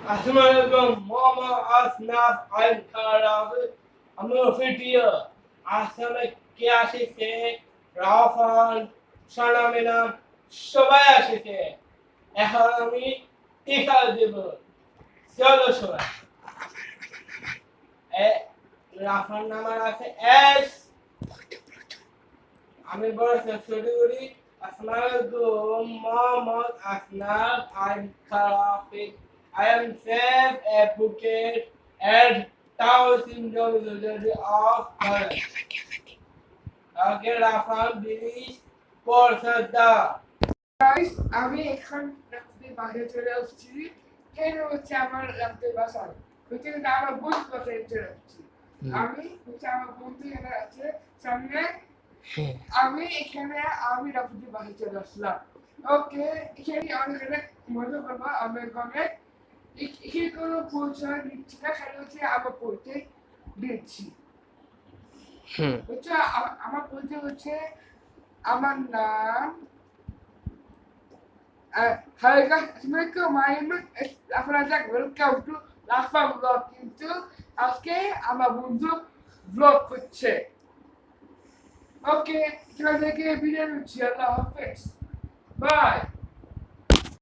Assalamualaikum, Mama Asnaf, I'm Karavi. I'm a fit here. Assalamu কে আসিছে রাফান সানামেনা সবাই আসিছে এখন আমি টিকা দেব চলো সবাই এ রাফান নাম্বার আছে এস আমি বড় শুরু করি আসসালামু মোহাম্মদ আসনাফ আই খারাফি I am self advocate and Taoism University of Thailand. Okay, Rafan, please Porsada. Guys আমি এখন রাত্রে বাইরে চলে আসছি কেন হচ্ছে আমার রাত্রে বাসায় হচ্ছে কিন্তু আমার বন্ধু বাসায় চলে আসছি আমি হচ্ছে আমার বন্ধু এখানে আছে সামনে আমি এখানে আমি রাত্রে বাইরে চলে আসলাম ওকে এখানে অনেক মজা করবো আমি এখানে এখানে কোনো পরিচয় দিচ্ছি না খালি হচ্ছে আমার পরিচয় দিচ্ছি হচ্ছে আমার পরিচয় হচ্ছে আমার নাম Hi guys, Assalamualaikum. My name is Afrajak. Welcome to Lafa Vlog. কিন্তু আজকে আমার বন্ধু vlog করছে। ওকে, এখান থেকে বিদায় নিচ্ছি। আল্লাহ হাফেজ। বাই।